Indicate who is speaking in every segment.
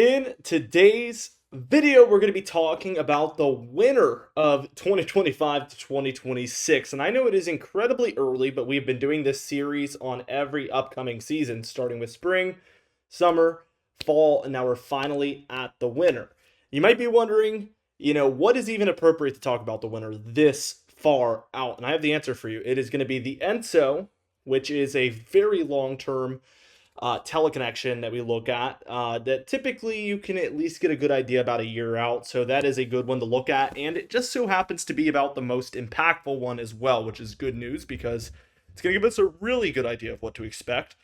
Speaker 1: In today's video, we're going to be talking about the winter of 2025 to 2026. And I know it is incredibly early, but we've been doing this series on every upcoming season, starting with spring, summer, fall, and now we're finally at the winter. You might be wondering, what is even appropriate to talk about the winter this far out? And I have the answer for you. It is going to be the ENSO, which is a very long-term teleconnection that we look at that typically you can at least get a good idea about a year out. So that is a good one to look at. And it just so happens to be about the most impactful one as well, which is good news because it's going to give us a really good idea of what to expect.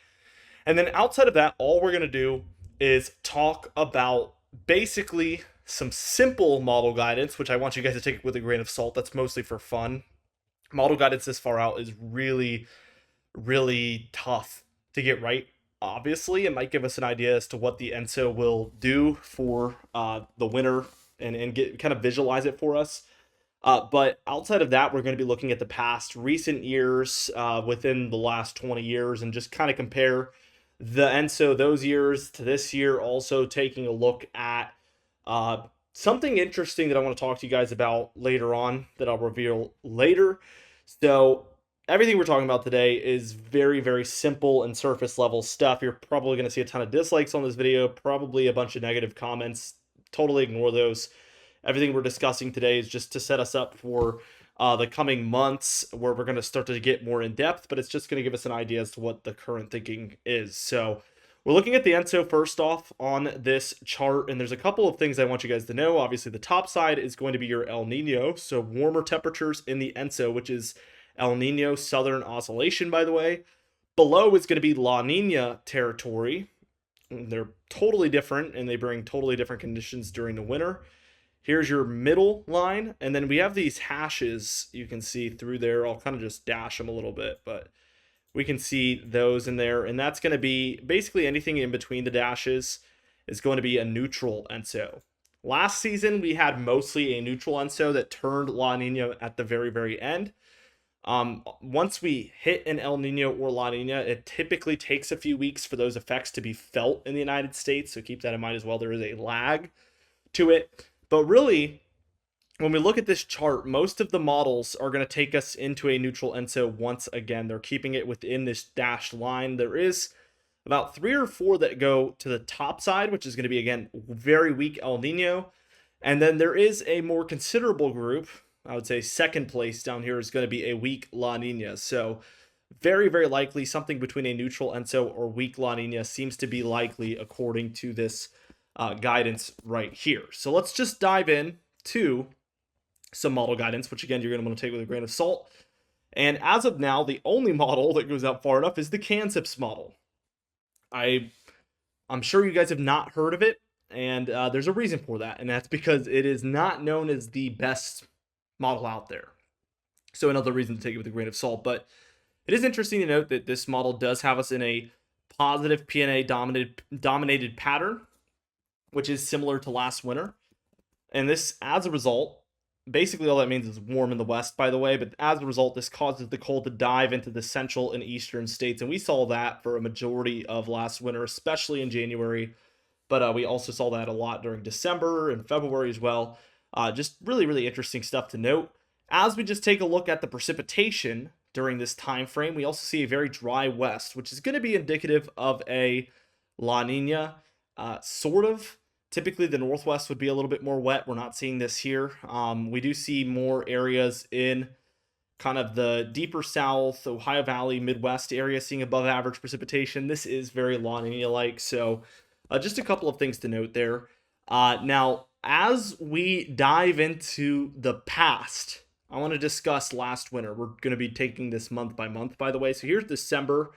Speaker 1: And then outside of that, all we're going to do is talk about basically some simple model guidance, which I want you guys to take with a grain of salt. That's mostly for fun. Model guidance this far out is really, really tough to get right. Obviously, it might give us an idea as to what the ENSO will do for the winter and get kind of visualize it for us. But outside of that, we're going to be looking at the past recent years within the last 20 years and just kind of compare the ENSO those years to this year. Also taking a look at something interesting that I want to talk to you guys about later on that I'll reveal later. So everything we're talking about today is very, very simple and surface level stuff. You're probably going to see a ton of dislikes on this video, probably a bunch of negative comments. Totally ignore those. Everything we're discussing today is just to set us up for the coming months where we're going to start to get more in depth, but it's just going to give us an idea as to what the current thinking is. So we're looking at the ENSO first off on this chart, and there's a couple of things I want you guys to know. Obviously, the top side is going to be your El Nino, so warmer temperatures in the ENSO, which is El Nino Southern Oscillation, by the way. Below is going to be La Nina territory. They're totally different, and they bring totally different conditions during the winter. Here's your middle line, and then we have these hashes you can see through there. I'll kind of just dash them a little bit, but we can see those in there, and that's going to be basically anything in between the dashes is going to be a neutral ENSO. Last season, we had mostly a neutral ENSO that turned La Nina at the very, very end. Once we hit an El Nino or La Nina, it typically takes a few weeks for those effects to be felt in the United States. So keep that in mind as well. There is a lag to it. But really, when we look at this chart, most of the models are going to take us into a neutral ENSO once again. They're keeping it within this dashed line. There is about 3 or 4 that go to the top side, which is going to be, again, very weak El Nino. And then there is a more considerable group. I would say second place down here is going to be a weak La Nina. So very, very likely something between a neutral ENSO or weak La Nina seems to be likely according to this guidance right here. So let's just dive in to some model guidance, which again, you're going to want to take with a grain of salt. And as of now, the only model that goes out far enough is the CANSIPS model. I'm sure you guys have not heard of it, and there's a reason for that, and that's because it is not known as the best model out there. So another reason to take it with a grain of salt, but it is interesting to note that this model does have us in a positive PNA dominated pattern, which is similar to last winter. And this, as a result, basically all that means is warm in the west, by the way, but as a result, this causes the cold to dive into the central and eastern states. And we saw that for a majority of last winter, especially in January. But we also saw that a lot during December and February as well. Just really, really interesting stuff to note. As we just take a look at the precipitation during this time frame, we also see a very dry west, which is going to be indicative of a La Nina, sort of. Typically, the northwest would be a little bit more wet. We're not seeing this here. We do see more areas in kind of the deeper south, Ohio Valley, Midwest area seeing above average precipitation. This is very La Nina-like. So just a couple of things to note there. Now, as we dive into the past, I want to discuss last winter. We're going to be taking this month by month, by the way. So here's December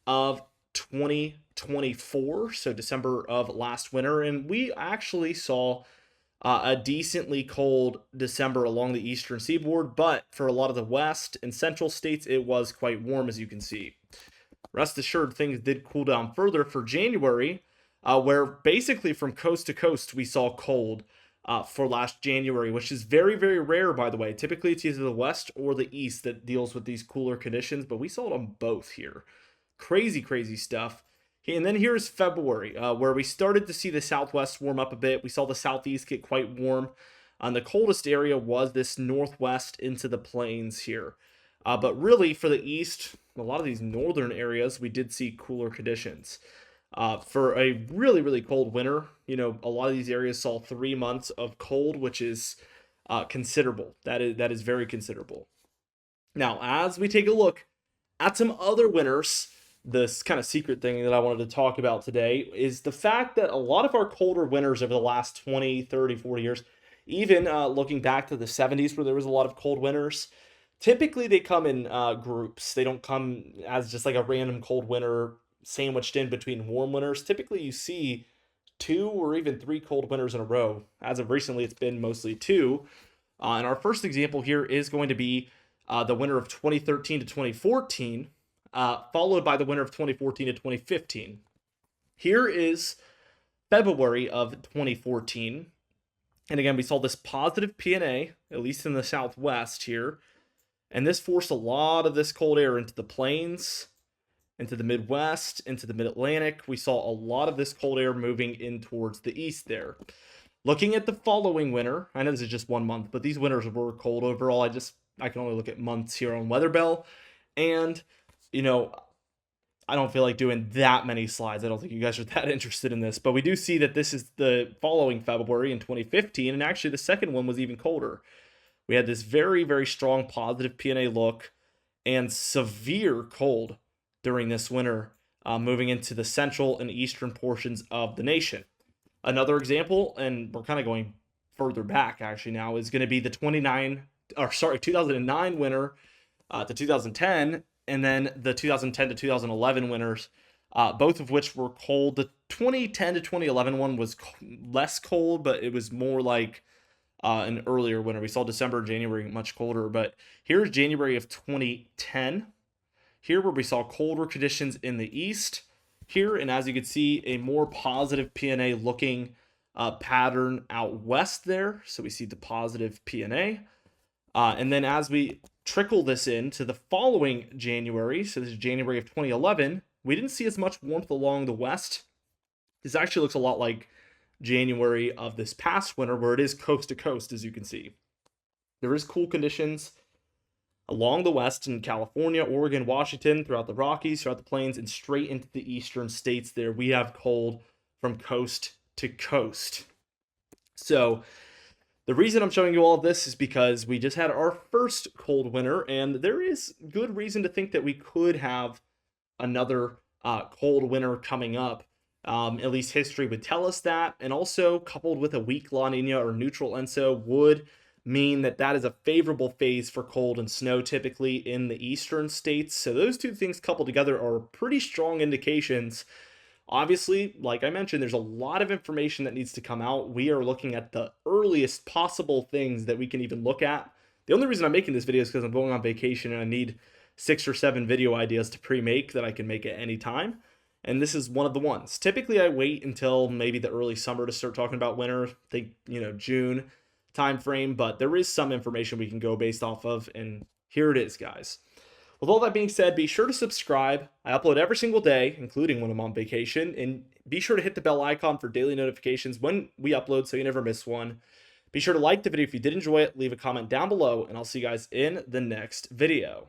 Speaker 1: of 2024, so December of last winter, and we actually saw a decently cold December along the eastern seaboard, but for a lot of the west and central states, it was quite warm, as you can see. Rest assured, things did cool down further for January, where basically from coast to coast we saw cold for last January, which is very, very rare, by the way. Typically, it's either the west or the east that deals with these cooler conditions, but we saw it on both here. Crazy, crazy stuff. And then here's February, where we started to see the southwest warm up a bit. We saw the southeast get quite warm. And the coldest area was this northwest into the plains here. But really, for the east, a lot of these northern areas, we did see cooler conditions. For a really, really cold winter, a lot of these areas saw 3 months of cold, which is considerable. That is very considerable. Now, as we take a look at some other winters, this kind of secret thing that I wanted to talk about today is the fact that a lot of our colder winters over the last 20, 30, 40 years, even looking back to the 70s where there was a lot of cold winters, typically they come in groups. They don't come as just like a random cold winter sandwiched in between warm winters. Typically you see 2 or even 3 cold winters in a row. As of recently, it's been mostly 2. And our first example here is going to be the winter of 2013 to 2014, followed by the winter of 2014 to 2015. Here is February of 2014. And again, we saw this positive PNA, at least in the southwest here. And this forced a lot of this cold air into the plains, into the Midwest, into the Mid-Atlantic. We saw a lot of this cold air moving in towards the east there. Looking at the following winter, I know this is just 1 month, but these winters were cold overall. I can only look at months here on Weather Bell. And, I don't feel like doing that many slides. I don't think you guys are that interested in this. But we do see that this is the following February in 2015. And actually, the second one was even colder. We had this very, very strong positive PNA look and severe cold during this winter, moving into the central and eastern portions of the nation. Another example, and we're kind of going further back actually now, is going to be the 2009 winter to 2010, and then the 2010 to 2011 winters, both of which were cold. The 2010 to 2011 one was less cold, but it was more like an earlier winter. We saw December and January much colder, but here's January of 2010. Here where we saw colder conditions in the east. Here, and as you can see, a more positive PNA looking pattern out west there. So we see the positive PNA. And then as we trickle this into the following January, so this is January of 2011, we didn't see as much warmth along the west. This actually looks a lot like January of this past winter, where it is coast to coast, as you can see. There is cool conditions along the west in California, Oregon, Washington, throughout the Rockies, throughout the plains, and straight into the eastern states there. We have cold from coast to coast. So the reason I'm showing you all of this is because we just had our first cold winter, and there is good reason to think that we could have another cold winter coming up. At least history would tell us that, and also coupled with a weak La Nina or neutral ENSO would mean that that is a favorable phase for cold and snow typically in the eastern states. So those two things coupled together are pretty strong indications. Obviously, like I mentioned, there's a lot of information that needs to come out. We are looking at the earliest possible things that we can even look at. The only reason I'm making this video is because I'm going on vacation and I need 6 or 7 video ideas to pre-make that I can make at any time. And this is one of the ones. Typically, I wait until maybe the early summer to start talking about winter. Think, June time frame, but there is some information we can go based off of, and here it is, guys. With all that being said, be sure to subscribe. I upload every single day, including when I'm on vacation, and be sure to hit the bell icon for daily notifications when we upload so you never miss one. Be sure to like the video if you did enjoy it, leave a comment down below, and I'll see you guys in the next video.